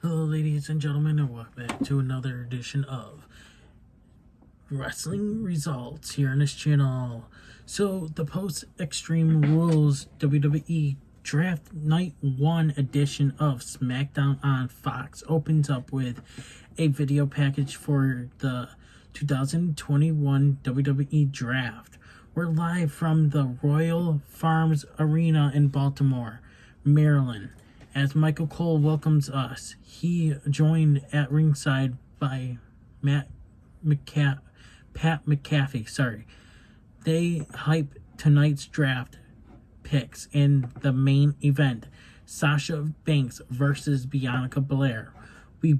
Hello, ladies and gentlemen, and welcome back to another edition of Wrestling Results here on this channel. So, the post-Extreme Rules WWE Draft Night 1 edition of SmackDown on Fox opens up with a video package for the 2021 WWE Draft. We're live from the Royal Farms Arena in Baltimore, Maryland, as Michael Cole welcomes us. He joined at ringside by Pat McAfee. They hype tonight's draft picks in the main event, Sasha Banks versus Bianca Belair. We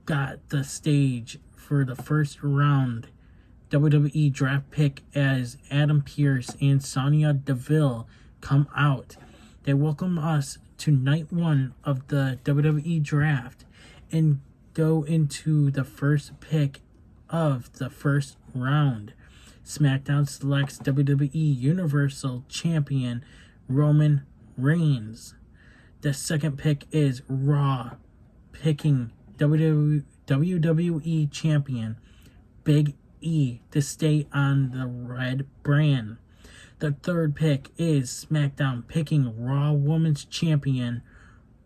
got the stage for the first round WWE draft pick as Adam Pearce and Sonya Deville come out. They welcome us to night 1 of the WWE Draft and go into the first pick of the first round. SmackDown selects WWE Universal Champion Roman Reigns. The second pick is Raw, picking WWE Champion Big E to stay on the red brand. The third pick is SmackDown, picking Raw Women's Champion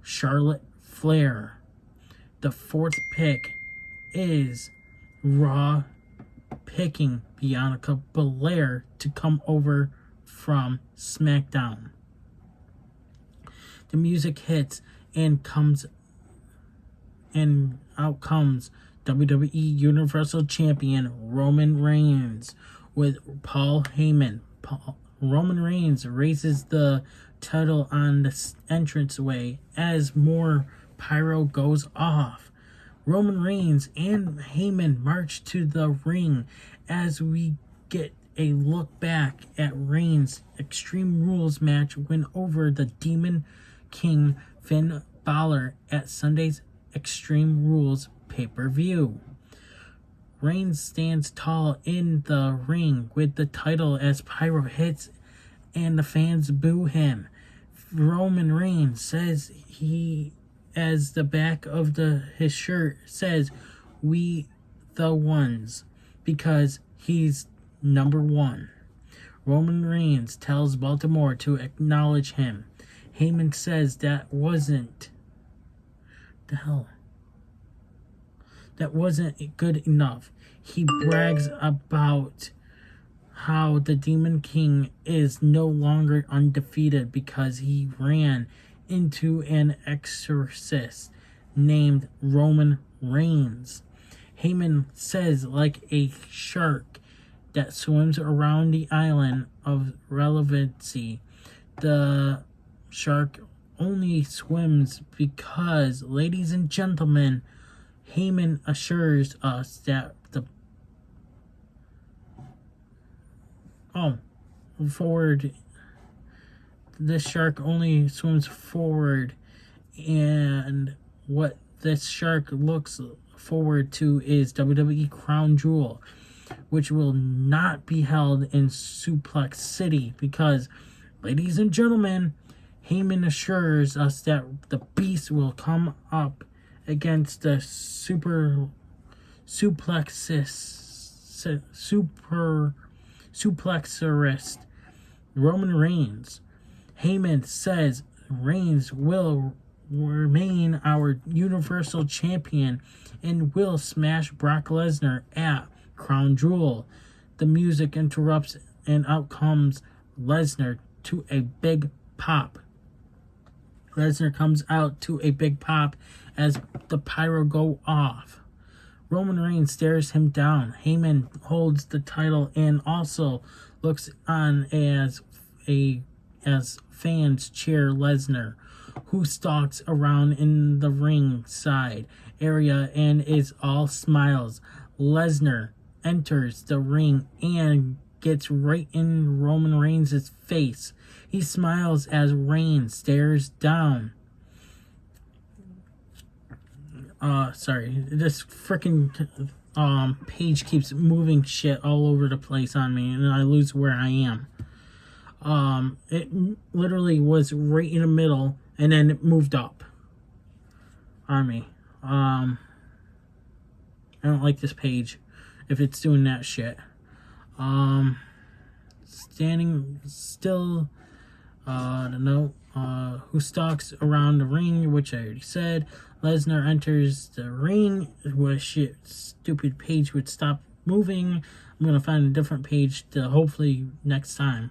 Charlotte Flair. The fourth pick is Raw, picking Bianca Belair to come over from SmackDown. The music hits and out comes WWE Universal Champion Roman Reigns with Paul Heyman. Roman Reigns raises the title on the entranceway as more pyro goes off. Roman Reigns and Heyman march to the ring as we get a look back at Reigns' Extreme Rules match win over the Demon King Finn Balor at Sunday's Extreme Rules pay-per-view. Reigns stands tall in the ring with the title as pyro hits and the fans boo him. Roman Reigns says as the back of his shirt says, "We the ones," because he's number 1. Roman Reigns tells Baltimore to acknowledge him. Heyman says that wasn't good enough. He brags about how the Demon King is no longer undefeated because he ran into an exorcist named Roman Reigns. Heyman says, like a shark that swims around the island of relevancy, the shark only swims because, ladies and gentlemen, Heyman assures us that this shark only swims forward, and what this shark looks forward to is WWE Crown Jewel, which will not be held in Suplex City because, ladies and gentlemen, Heyman assures us that the Beast will come up against the suplexorist Roman Reigns. Heyman says Reigns will remain our Universal Champion and will smash Brock Lesnar at Crown Jewel. The music interrupts and out comes Lesnar to a big pop. Lesnar comes out to a big pop as the pyro go off. Roman Reigns stares him down. Heyman holds the title and also looks on as fans cheer Lesnar, who stalks around in the ringside area and is all smiles. Lesnar enters the ring and gets right in Roman Reigns' face. He smiles as Reigns stares down. This freaking page keeps moving shit all over the place on me, and I lose where I am. It literally was right in the middle, and then it moved up on me. I don't like this page if it's doing that shit. Standing still, the note, who stalks around the ring, which I already said. Lesnar enters the ring. What shit, stupid page would stop moving. I'm gonna find a different page to hopefully next time.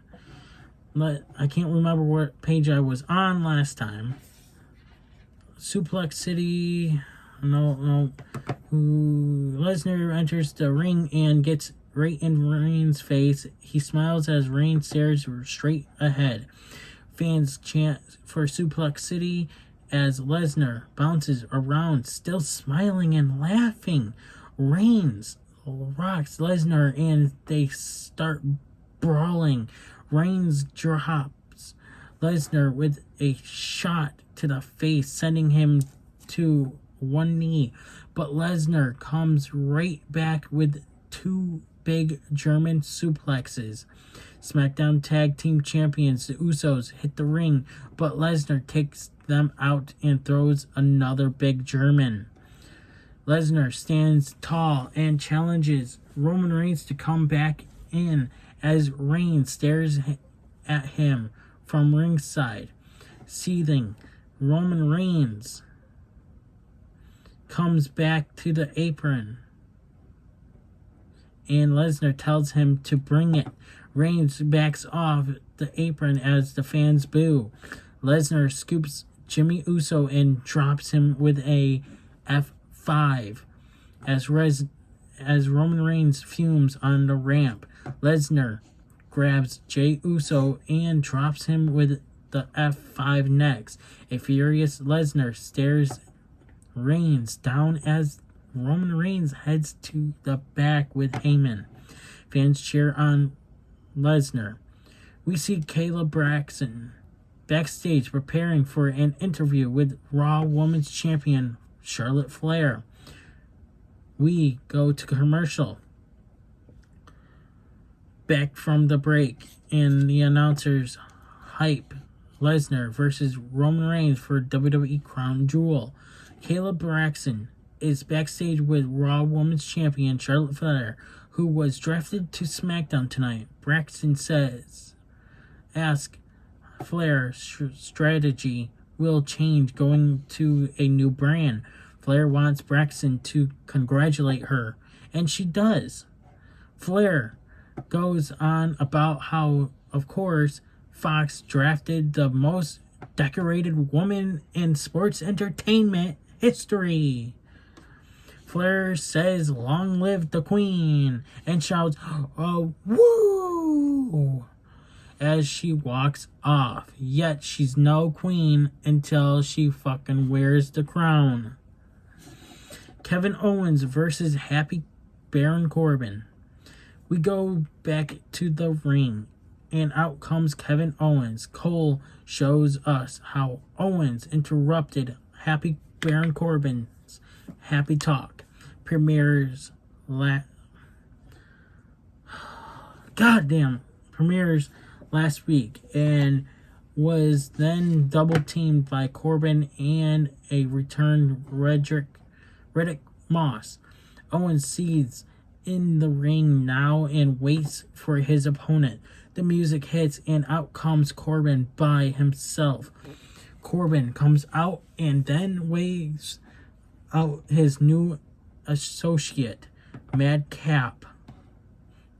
But I can't remember what page I was on last time. Suplex City. No. Lesnar enters the ring and gets right in Reigns' face. He smiles as Reigns stares straight ahead. Fans chant for Suplex City as Lesnar bounces around, still smiling and laughing. Reigns rocks Lesnar and they start brawling. Reigns drops Lesnar with a shot to the face, sending him to one knee. But Lesnar comes right back with two big German suplexes. SmackDown Tag Team Champions, the Usos, hit the ring, but Lesnar takes them out and throws another big German. Lesnar stands tall and challenges Roman Reigns to come back in as Reigns stares at him from ringside. Seething, Roman Reigns comes back to the apron and Lesnar tells him to bring it. Reigns backs off the apron as the fans boo. Lesnar scoops Jimmy Uso and drops him with a F5 as Roman Reigns fumes on the ramp. Lesnar grabs Jey Uso and drops him with the F5 next. A furious Lesnar stares Reigns down as Roman Reigns heads to the back with Heyman. Fans cheer on Lesnar. We see Kayla Braxton backstage preparing for an interview with Raw Women's Champion Charlotte Flair. We go to commercial. Back from the break, and the announcers hype Lesnar versus Roman Reigns for WWE Crown Jewel. Kayla Braxton is backstage with Raw Women's Champion Charlotte Flair, who was drafted to SmackDown tonight. Braxton asks Flair strategy will change going to a new brand. Flair wants Braxton to congratulate her, and she does. Flair goes on about how, of course, Fox drafted the most decorated woman in sports entertainment history. Flair says, "Long live the Queen," and shouts, "Oh, woo!" as she walks off. Yet she's no queen until she fucking wears the crown. Kevin Owens versus Happy Baron Corbin. We go back to the ring, and out comes Kevin Owens. Cole shows us how Owens interrupted Happy Baron Corbin's happy talk. Premieres last week and was then double teamed by Corbin and a returned Riddick Moss. Owens sees in the ring now and waits for his opponent. The music hits and out comes Corbin by himself. Corbin comes out and then waves out his new associate, Madcap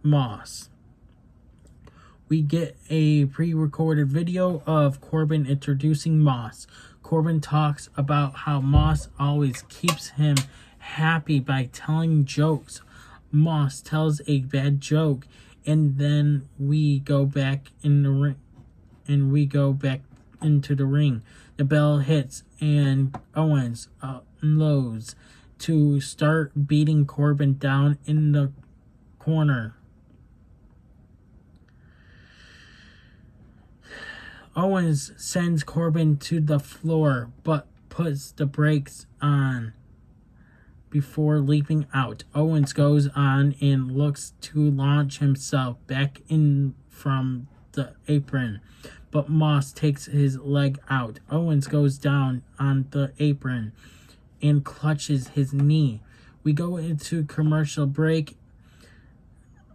Moss. We get a pre-recorded video of Corbin introducing Moss. Corbin talks about how Moss always keeps him happy by telling jokes. Moss tells a bad joke, and then we go back in the ring, and we go back into the ring. The bell hits, and Owens unloads to start beating Corbin down in the corner. Owens sends Corbin to the floor, but puts the brakes on before leaping out. Owens goes on and looks to launch himself back in from the apron, but Moss takes his leg out. Owens goes down on the apron and clutches his knee. We go into commercial break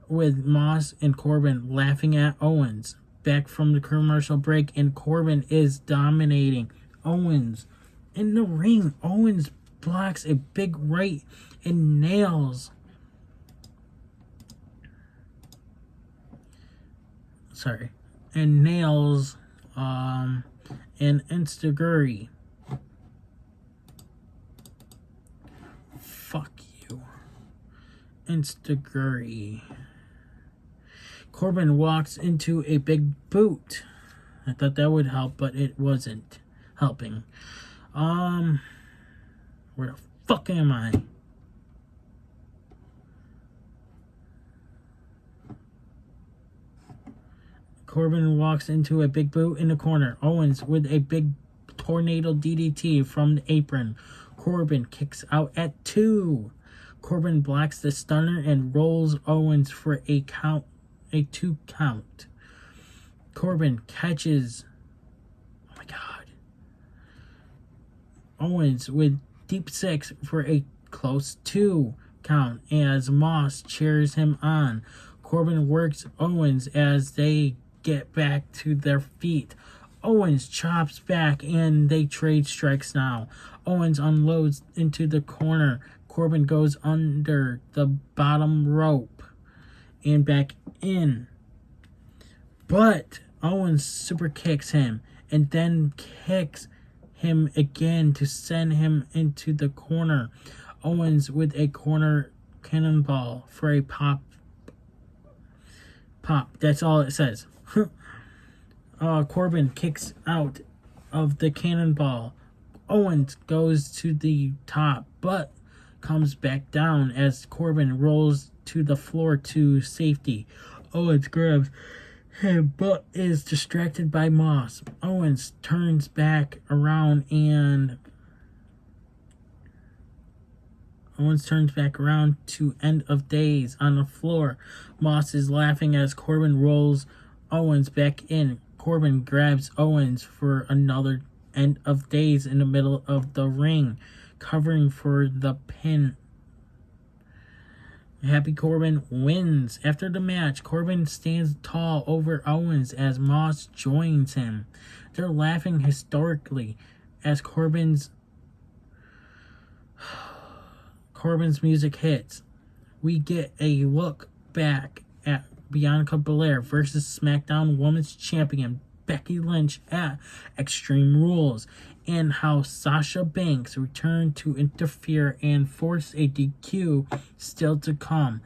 with Moss and Corbin laughing at Owens. Back from the commercial break, and Corbin is dominating Owens. In the ring, Owens blocks a big right and nails. An Instaguri. Fuck you. Instaguri. Corbin walks into a big boot. I thought that would help, but it wasn't helping. Where the fuck am I? Corbin walks into a big boot in the corner. Owens with a big tornado DDT from the apron. Corbin kicks out at 2. Corbin blocks the stunner and rolls Owens for a 2 count. Corbin catches. Oh my god. Owens with deep 6 for a close 2 count as Moss cheers him on. Corbin works Owens as they get back to their feet. Owens chops back and they trade strikes now. Owens unloads into the corner. Corbin goes under the bottom rope and back in. But Owens super kicks him and then kicks him again to send him into the corner. Owens with a corner cannonball for a pop. That's all it says. Corbin kicks out of the cannonball. Owens goes to the top, but comes back down as Corbin rolls to the floor to safety. Owens grabs him, but is distracted by Moss. Owens turns back around to end of days on the floor. Moss is laughing as Corbin rolls Owens back in. Corbin grabs Owens for another end of days in the middle of the ring, covering for the pin. Happy Corbin wins. After the match, Corbin stands tall over Owens as Moss joins him. They're laughing hysterically as Corbin's music hits. We get a look back at Bianca Belair versus SmackDown Women's Champion Becky Lynch at Extreme Rules, and how Sasha Banks returned to interfere and force a DQ still to come.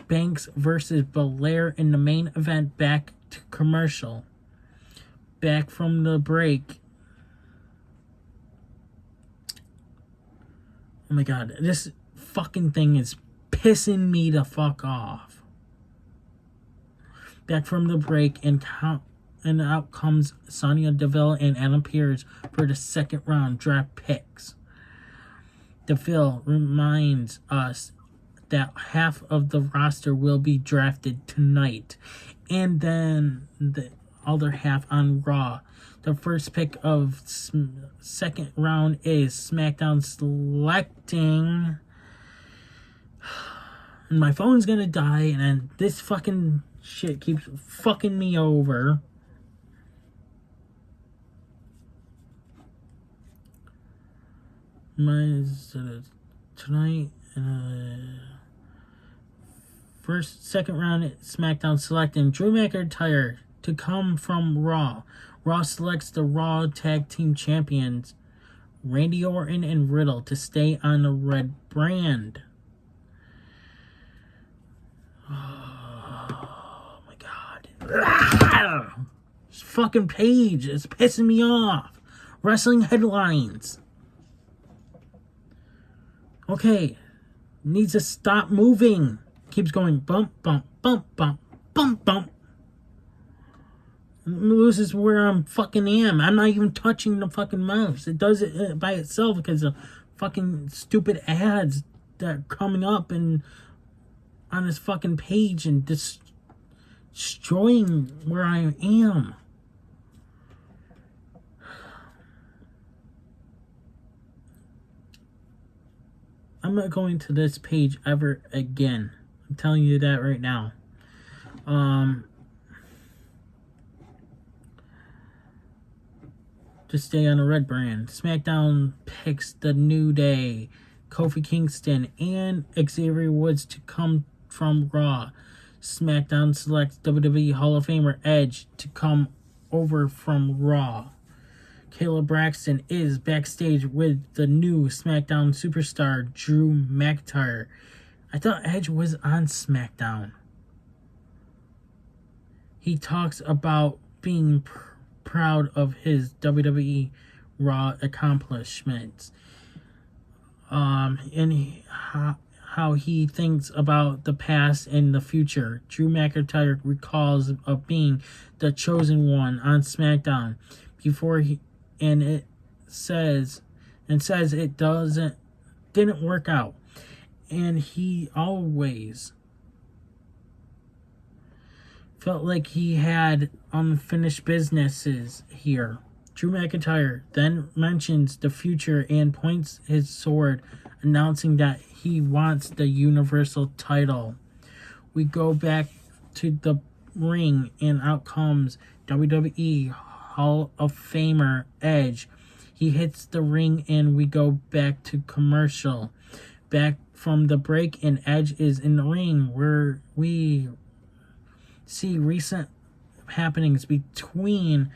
Banks versus Belair in the main event. Back to commercial. Back from the break. Oh my god, this fucking thing is pissing me the fuck off. Back from the break, and out comes Sonya Deville and Adam Pearce for the second round draft picks. Deville reminds us that half of the roster will be drafted tonight, and then the other half on Raw. The first pick of second round is SmackDown selecting. And my phone's gonna die, and then this fucking shit keeps fucking me over. Tonight, second round, SmackDown selecting Drew McIntyre to come from Raw. Raw selects the Raw Tag Team Champions, Randy Orton and Riddle, to stay on the red brand. Oh my god. This fucking page is pissing me off. Wrestling headlines. Okay. Needs to stop moving. Keeps going bump, bump, bump, bump, bump, bump. This is where I'm fucking am. I'm not even touching the fucking mouse. It does it by itself because of fucking stupid ads that are coming up and on this fucking page and destroying where I am. I'm not going to this page ever again. I'm telling you that right now. Just stay on the red brand. SmackDown picks The New Day, Kofi Kingston, and Xavier Woods to come from Raw. SmackDown selects WWE Hall of Famer Edge to come over from Raw. Kayla Braxton is backstage with the new SmackDown superstar Drew McIntyre. I thought Edge was on SmackDown. He talks about being proud of his WWE Raw accomplishments. And how he thinks about the past and the future. Drew McIntyre recalls of being the chosen one on SmackDown before it says it didn't work out, and he always felt like he had unfinished businesses here. Drew McIntyre then mentions the future and points his sword, announcing that he wants the Universal title. We go back to the ring, and out comes WWE Hall of Famer Edge. He hits the ring, and we go back to commercial. Back from the break, and Edge is in the ring, where we see recent happenings between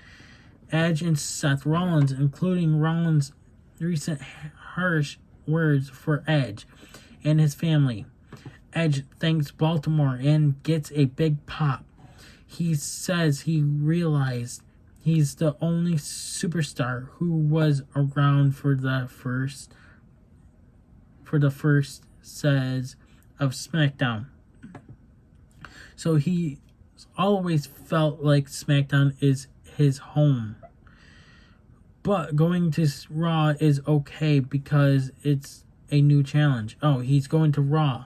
Edge and Seth Rollins, including Rollins' recent harsh words for Edge and his family. Edge thanks Baltimore and gets a big pop. He says he realized he's the only superstar who was around for the first says of SmackDown. So he always felt like SmackDown is his home. But going to Raw is okay because it's a new challenge. Oh, he's going to Raw.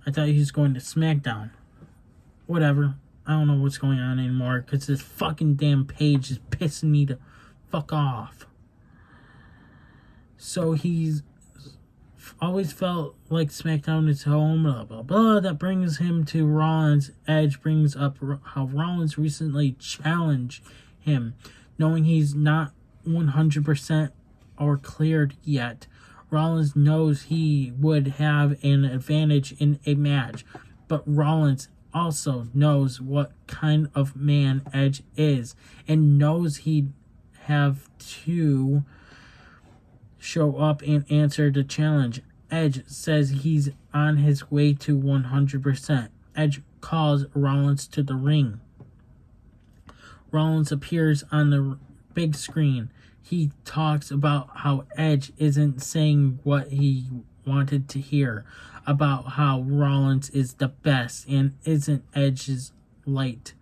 I thought he was going to SmackDown. Whatever. I don't know what's going on anymore because this fucking damn page is pissing me to fuck off. So he's always felt like SmackDown is home, blah, blah, blah. That brings him to Rollins. Edge brings up how Rollins recently challenged him, knowing he's not 100% or cleared yet. Rollins knows he would have an advantage in a match, but Rollins also knows what kind of man Edge is and knows he'd have to show up and answer the challenge. Edge says he's on his way to 100%. Edge calls Rollins to the ring. Rollins appears on the big screen. He talks about how Edge isn't saying what he wanted to hear, about how Rollins is the best and isn't Edge's light,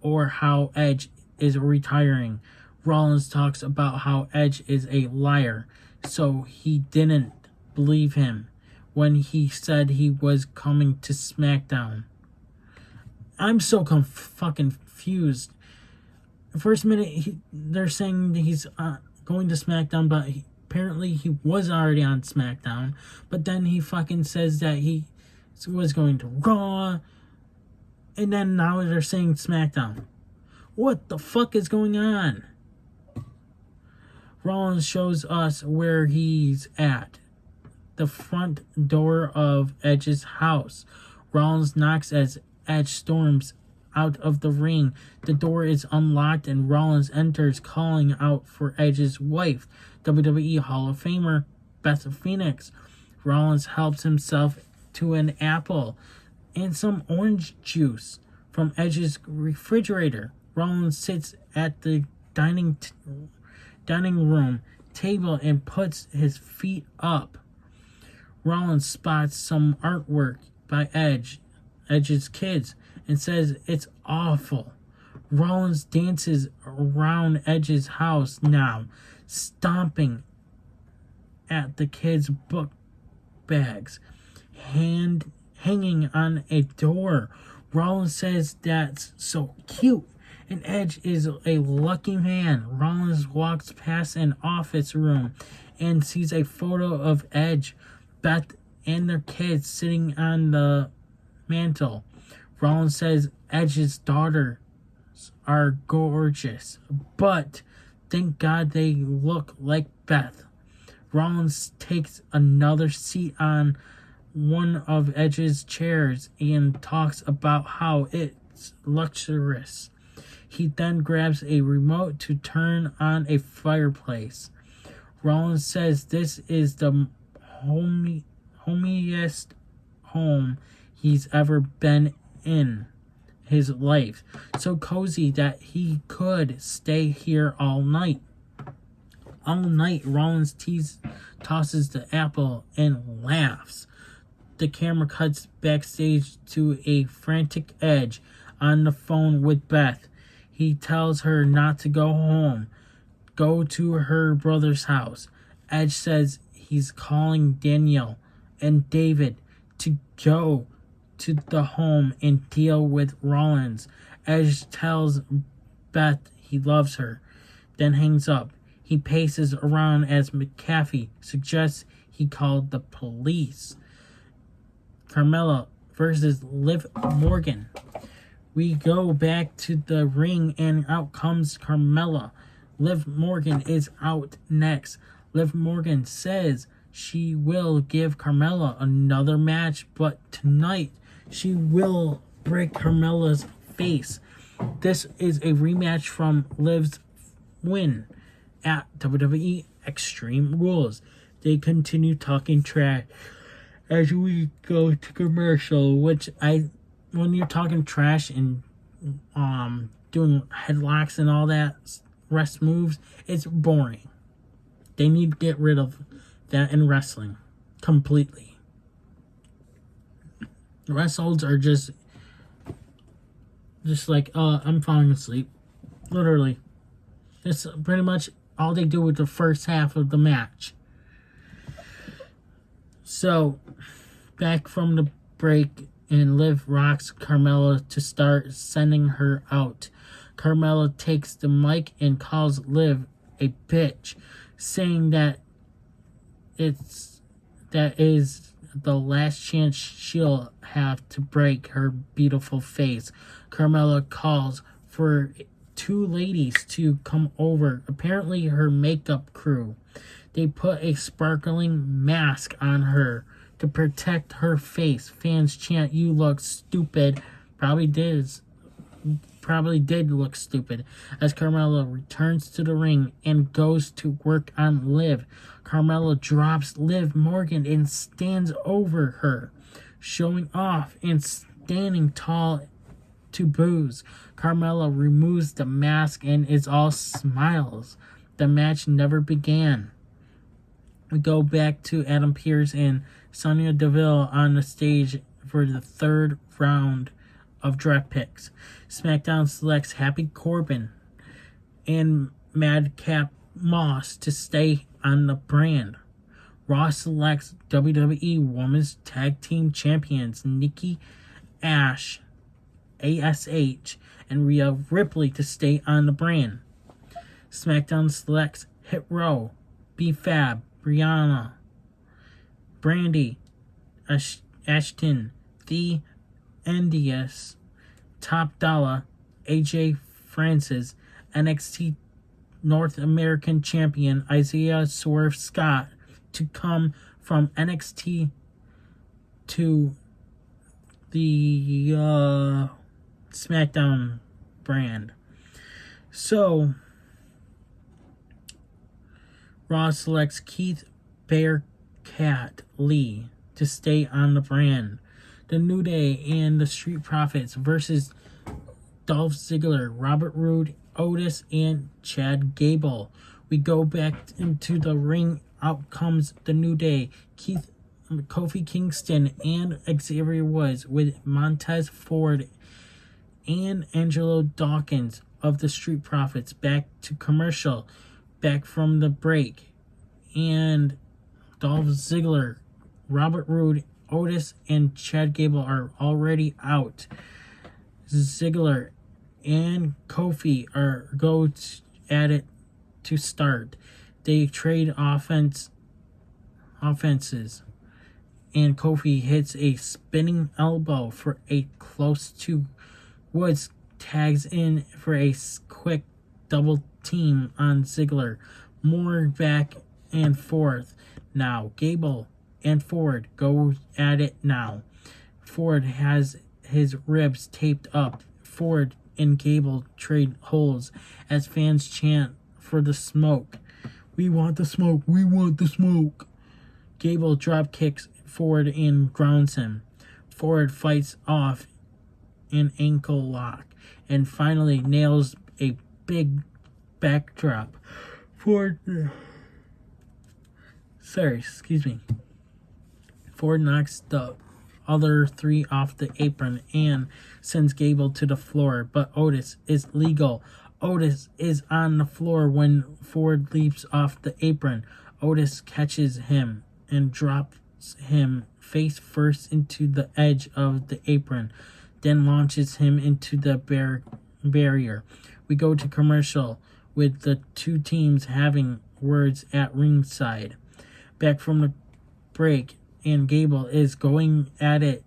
or how Edge is retiring. Rollins talks about how Edge is a liar, so he didn't believe him when he said he was coming to SmackDown. I'm so fucking confused. First minute, they're saying he's going to SmackDown, but apparently he was already on SmackDown. But then he fucking says that he was going to Raw, and then now they're saying SmackDown. What the fuck is going on? Rollins shows us where he's at. The front door of Edge's house. Rollins knocks as Edge storms out of the ring. The door is unlocked and Rollins enters, calling out for Edge's wife, WWE Hall of Famer Beth Phoenix. Rollins helps himself to an apple and some orange juice from Edge's refrigerator. Rollins sits at the dining room table and puts his feet up. Rollins spots some artwork by Edge's kids, and says it's awful. Rollins dances around Edge's house now, stomping at the kids' book bags, hanging on a door. Rollins says that's so cute, and Edge is a lucky man. Rollins walks past an office room and sees a photo of Edge Beth and their kids sitting on the mantle. Rollins says Edge's daughters are gorgeous, but thank God they look like Beth. Rollins takes another seat on one of Edge's chairs and talks about how it's luxurious. He then grabs a remote to turn on a fireplace. Rollins says this is the homiest home he's ever been in his life. So cozy that he could stay here all night. All night, Rollins tosses the apple and laughs. The camera cuts backstage to a frantic Edge on the phone with Beth. He tells her not to go home, go to her brother's house. Edge says he's calling Danielle and David to go to the home and deal with Rollins. Edge tells Beth he loves her, then hangs up. He paces around as McAfee suggests he called the police. Carmella versus Liv Morgan. We go back to the ring and out comes Carmella. Liv Morgan is out next. Liv Morgan says she will give Carmella another match, but tonight she will break Carmella's face. This is a rematch from Liv's win at WWE Extreme Rules. They continue talking trash as we go to commercial, when you're talking trash and doing headlocks and all that rest moves, it's boring. They need to get rid of that in wrestling completely. The rest holds are just like, I'm falling asleep. Literally. That's pretty much all they do with the first half of the match. So, back from the break, and Liv rocks Carmella to start sending her out. Carmella takes the mic and calls Liv a bitch, saying that is the last chance she'll have to break her beautiful face. Carmella calls for two ladies to come over, apparently her makeup crew. They put a sparkling mask on her to protect her face. Fans chant, "You look stupid." Probably did look stupid, as Carmella returns to the ring and goes to work on Liv. Carmella drops Liv Morgan and stands over her, showing off and standing tall to boos. Carmella removes the mask and is all smiles. The match never began. We go back to Adam Pearce and Sonya Deville on the stage for the third round of draft picks. SmackDown selects Happy Corbin and Madcap Moss to stay on the brand. Raw selects WWE Women's Tag Team Champions Nikki Ash, ASH, and Rhea Ripley to stay on the brand. SmackDown selects Hit Row, B-Fab, Brianna, Brandy, Ashton, The NDS, Top Dollar, AJ Francis, NXT North American Champion Isaiah Swerve Scott to come from NXT to the SmackDown brand. So, Raw selects Keith Bearcat Lee to stay on the brand. The New Day and the Street Profits versus Dolph Ziggler, Robert Roode, Otis, and Chad Gable. We go back into the ring. Out comes the New Day, Kofi Kingston, and Xavier Woods with Montez Ford and Angelo Dawkins of the Street Profits. Back to commercial. Back from the break, and Dolph Ziggler, Robert Roode, Otis, and Chad Gable are already out. Ziggler and Kofi go at it to start. They trade offenses. and Kofi hits a spinning elbow for a close to Woods tags in for a quick double team on Ziggler. More back and forth now. Gable and Ford go at it now. Ford has his ribs taped up. Ford and Gable trade holds as fans chant for the smoke. We want the smoke. We want the smoke. Gable drop kicks Ford and grounds him. Ford fights off an ankle lock and finally nails a big backdrop. Ford knocks the other three off the apron and sends Gable to the floor, but Otis is legal. Otis is on the floor when Ford leaps off the apron. Otis catches him and drops him face first into the edge of the apron, then launches him into the barrier. We go to commercial with the two teams having words at ringside. Back from the break, and Gable is going at it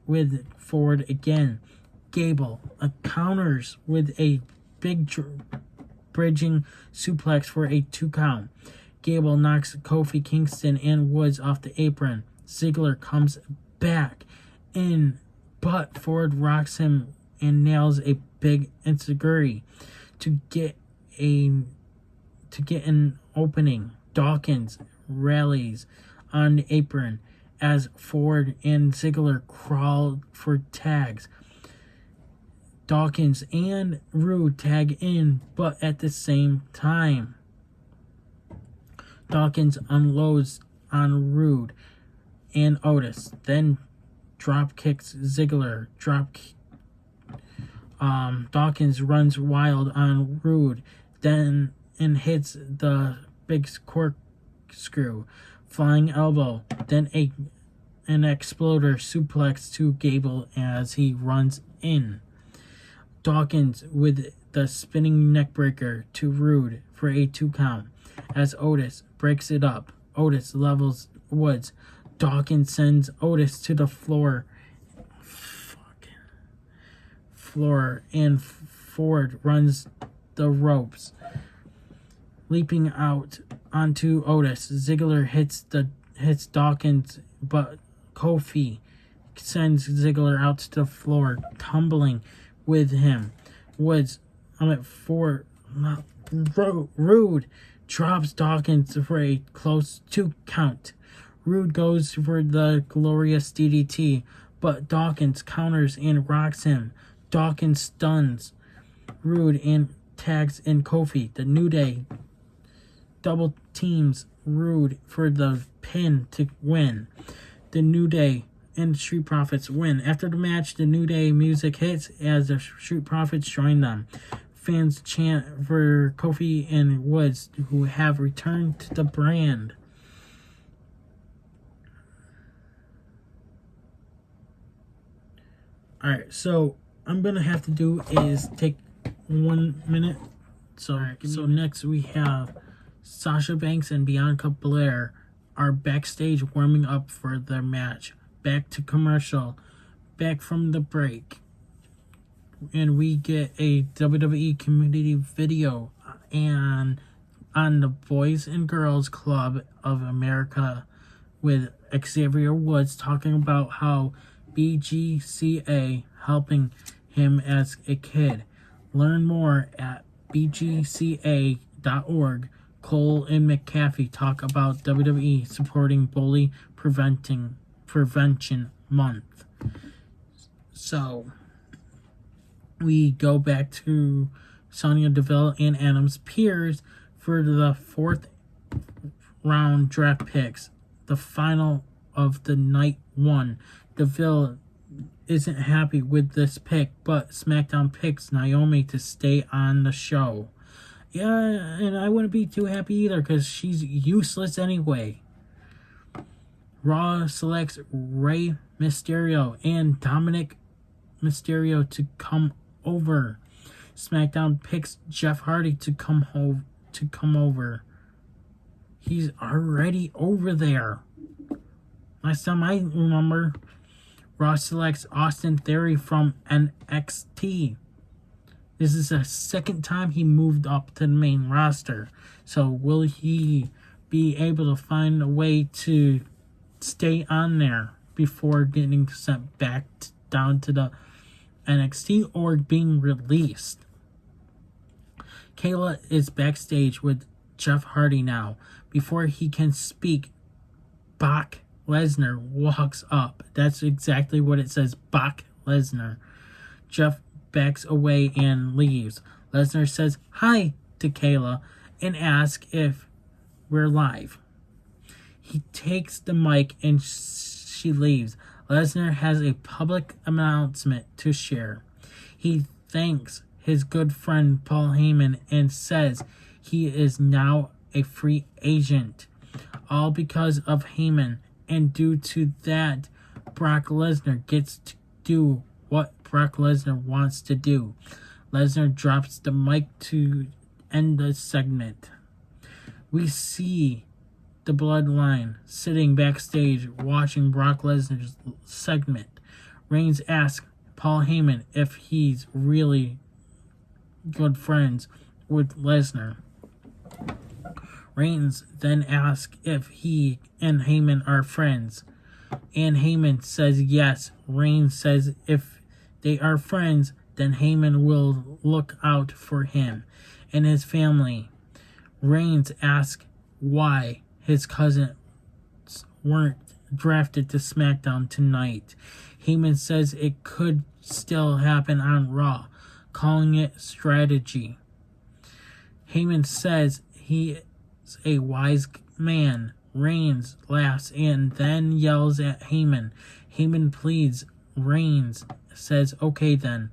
with Ford again. Gable counters with a big bridging suplex for a 2 count. Gable knocks Kofi Kingston and Woods off the apron. Ziggler comes back in, but Ford rocks him and nails a big enziguri to get an opening. Dawkins rallies on the apron as Ford and Ziggler crawl for tags. Dawkins and Rude tag in, but at the same time. Dawkins unloads on Rude and Otis, then drop kicks Ziggler. Dawkins runs wild on Rude, then and hits the big corkscrew, flying elbow, then an exploder suplex to Gable as he runs in. Dawkins with the spinning neckbreaker to Rude for a 2 count as Otis breaks it up. Otis levels Woods. Dawkins sends Otis to the floor and Ford runs the ropes, leaping out onto Otis. Ziggler hits Dawkins, but Kofi sends Ziggler out to the floor, tumbling with him. Rude drops Dawkins for a close 2 count. Rude goes for the glorious DDT, but Dawkins counters and rocks him. Dawkins stuns Rude and tags in Kofi. The New Day double teams Rude for the pin to win. The New Day and the Street Profits win. After the match, the New Day music hits as the Street Profits join them. Fans chant for Kofi and Woods, who have returned to the brand. Alright, so I'm going to have to do is take 1 minute. So next we have Sasha Banks and Bianca Belair are backstage warming up for their match. Back to commercial. Back from the break. And we get a WWE community video and on the Boys and Girls Club of America with Xavier Woods talking about how BGCA helping him as a kid. Learn more at bgca.org. Cole and McAfee talk about WWE supporting bully prevention month. So we go back to Sonya Deville and Adams Pierce for the 4th round draft picks. The final of the night 1. Deville isn't happy with this pick, but SmackDown picks Naomi to stay on the show. Yeah, and I wouldn't be too happy either because she's useless anyway. Raw selects Rey Mysterio and Dominic Mysterio to come over. SmackDown picks Jeff Hardy to come over. He's already over there. Last time I remember, Raw selects Austin Theory from NXT. This is the second time he moved up to the main roster. So will he be able to find a way to stay on there before getting sent back down to the NXT or being released? Kayla is backstage with Jeff Hardy now. Before he can speak, Brock Lesnar walks up. That's exactly what it says, Brock Lesnar. Jeff backs away and leaves. Lesnar says hi to Kayla and asks if we're live. He takes the mic and she leaves. Lesnar has a public announcement to share. He thanks his good friend Paul Heyman and says he is now a free agent. All because of Heyman, and due to that, Brock Lesnar gets to do what Brock Lesnar wants to do. Lesnar drops the mic to end the segment. We see the Bloodline sitting backstage watching Brock Lesnar's segment. Reigns asks Paul Heyman if he's really good friends with Lesnar. Reigns then asks if he and Heyman are friends, and Heyman says yes. Reigns says if they are friends, then Heyman will look out for him and his family. Reigns asks why his cousins weren't drafted to SmackDown tonight. Heyman says it could still happen on Raw, calling it strategy. Heyman says he is a wise man. Reigns laughs and then yells at Heyman. Heyman pleads. Reigns says, okay then,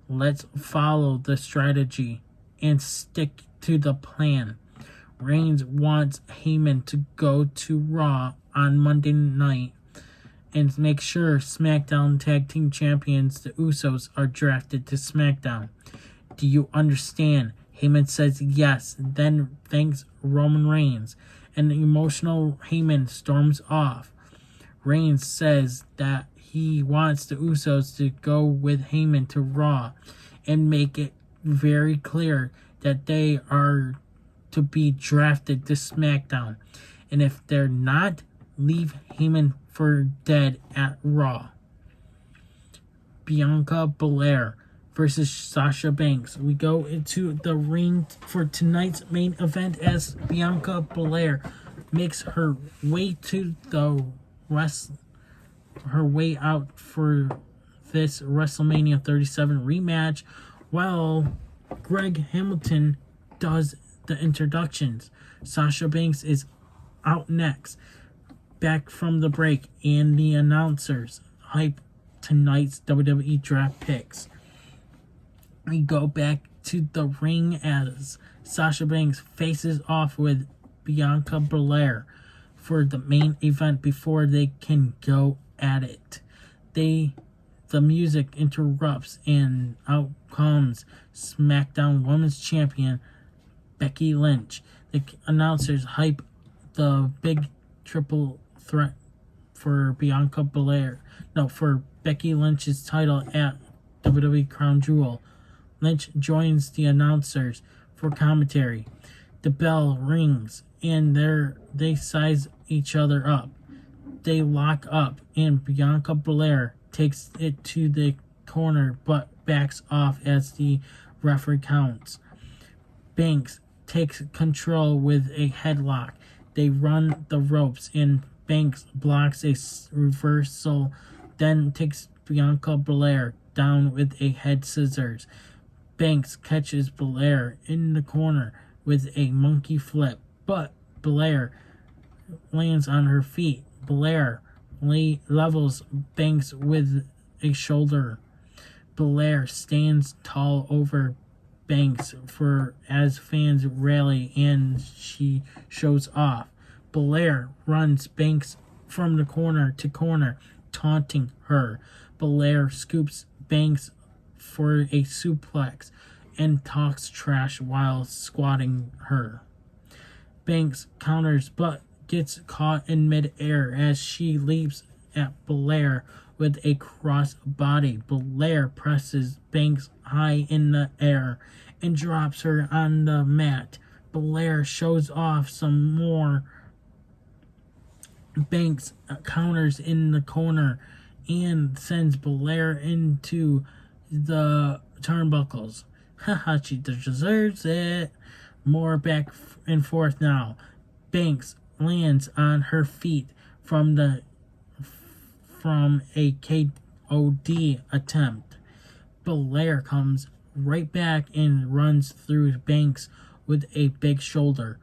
let's follow the strategy and stick to the plan. Reigns wants Heyman to go to Raw on Monday night and make sure SmackDown Tag Team Champions, the Usos, are drafted to SmackDown. Do you understand? Heyman says yes, then thanks Roman Reigns. An emotional Heyman storms off. Reigns says that he wants the Usos to go with Heyman to Raw and make it very clear that they are to be drafted to SmackDown. And if they're not, leave Heyman for dead at Raw. Bianca Belair versus Sasha Banks. We go into the ring for tonight's main event as Bianca Belair makes her way to the her way out for this WrestleMania 37 rematch, while Greg Hamilton does the introductions. Sasha Banks is out next. Back from the break, and the announcers hype tonight's WWE Draft picks. We go back to the ring as Sasha Banks faces off with Bianca Belair for the main event before they can go at it. The music interrupts and out comes SmackDown Women's Champion Becky Lynch. The announcers hype the big triple threat for Bianca Belair. No, for Becky Lynch's title at WWE Crown Jewel. Lynch joins the announcers for commentary. The bell rings and they size each other up. They lock up and Bianca Belair takes it to the corner but backs off as the referee counts. Banks takes control with a headlock. They run the ropes and Banks blocks a reversal, then takes Bianca Belair down with a head scissors. Banks catches Belair in the corner with a monkey flip, but Belair lands on her feet. Belair levels Banks with a shoulder. Belair stands tall over Banks as fans rally and she shows off. Belair runs Banks from the corner to corner, taunting her. Belair scoops Banks for a suplex and talks trash while squatting her. Banks counters but gets caught in midair as she leaps at Belair with a cross body. Belair presses Banks high in the air and drops her on the mat. Belair shows off some more. Banks counters in the corner and sends Belair into the turnbuckles. Haha, she deserves it. More back and forth now. Banks lands on her feet from a KOD attempt. Belair comes right back and runs through Banks with a big shoulder,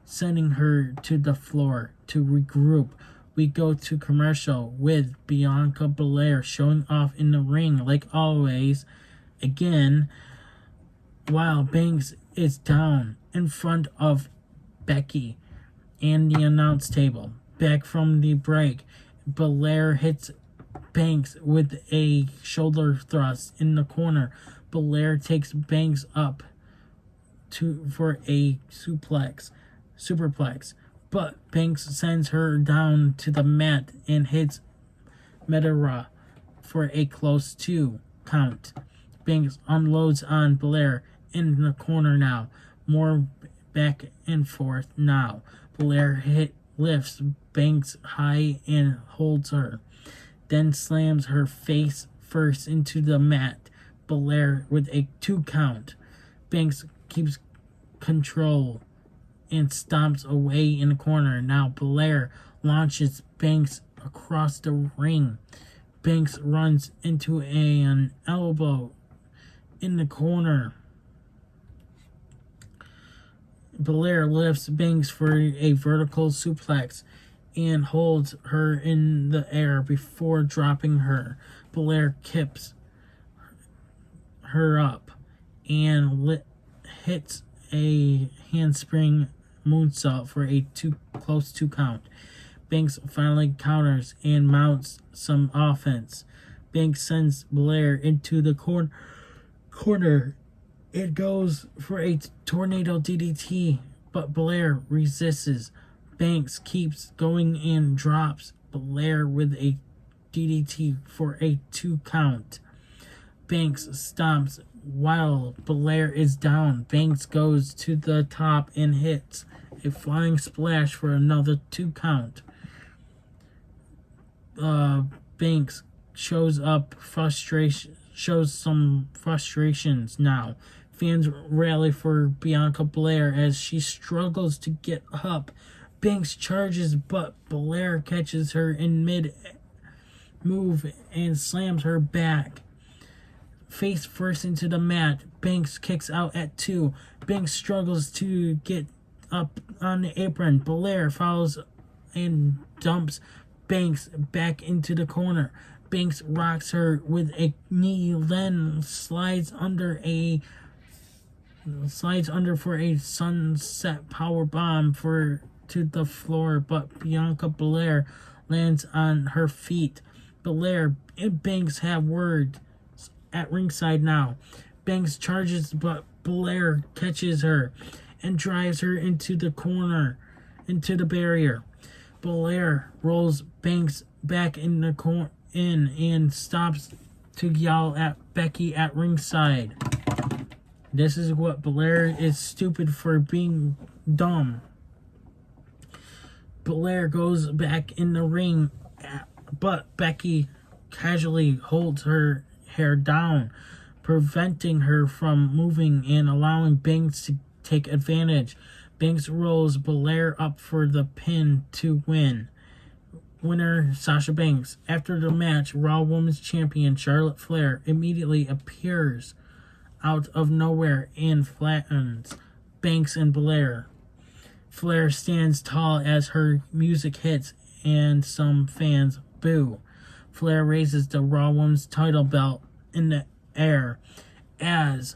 sending her to the floor to regroup. We go to commercial with Bianca Belair showing off in the ring like always again, while Banks is down in front of Becky and the announce table. Back from the break, Belair hits Banks with a shoulder thrust in the corner. Belair takes Banks up for a superplex, but Banks sends her down to the mat and hits Medera for a close 2 count. Banks unloads on Belair in the corner now. More back and forth now. Belair lifts Banks high and holds her, then slams her face first into the mat. Belair with a 2 count. Banks keeps control and stomps away in the corner. Now Belair launches Banks across the ring. Banks runs into an elbow in the corner. Belair lifts Banks for a vertical suplex and holds her in the air before dropping her. Belair kips her up and hits a handspring moonsault for a close 2 count. Banks finally counters and mounts some offense. Banks sends Belair into the corner. It goes for a tornado DDT, but Belair resists. Banks keeps going and drops Belair with a DDT for a 2 count. Banks stomps while Belair is down. Banks goes to the top and hits a flying splash for another 2 count. Banks shows some frustrations now. Fans rally for Bianca Belair as she struggles to get up. Banks charges, but Belair catches her in mid-move and slams her back face first into the mat. Banks kicks out at 2. Banks struggles to get up on the apron. Belair follows and dumps Banks back into the corner. Banks rocks her with a knee, then slides under for a sunset power bomb to the floor, but Bianca Belair lands on her feet. Belair and Banks have words at ringside now. Banks charges, but Belair catches her and drives her into the corner, into the barrier. Belair rolls Banks back in the and stops to yell at Becky at ringside. This is what Belair is stupid for being dumb. Belair goes back in the ring, but Becky casually holds her hair down, preventing her from moving and allowing Banks to take advantage. Banks rolls Belair up for the pin to win. Winner Sasha Banks. After the match, Raw Women's Champion Charlotte Flair immediately appears out of nowhere and flattens Banks and Belair. Flair stands tall as her music hits and some fans boo. Flair raises the Raw Women's title belt in the air and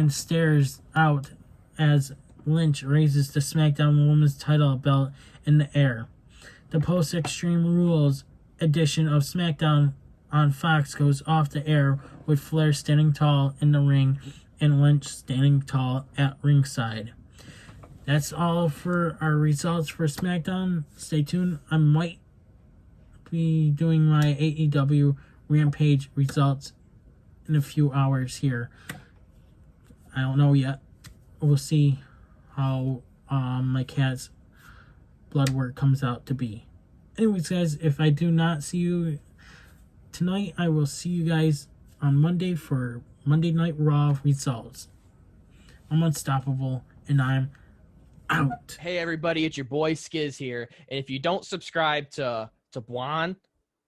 stares out as Lynch raises the SmackDown Women's title belt in the air. The post-Extreme Rules edition of SmackDown on Fox goes off the air with Flair standing tall in the ring and Lynch standing tall at ringside. that's all for our results for SmackDown. Stay tuned. I might be doing my AEW Rampage results in a few hours here. I don't know yet. We'll see how my cat's blood work comes out to be. Anyways, guys, if I do not see you tonight, I will see you guys on Monday for Monday Night Raw results. I'm unstoppable, and I'm out. Hey, everybody, it's your boy Skiz here. And if you don't subscribe to Blonde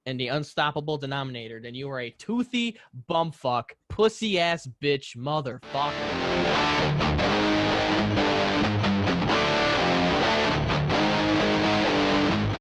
and the Unstoppable Denominator, then you are a toothy bumfuck, pussy-ass bitch motherfucker.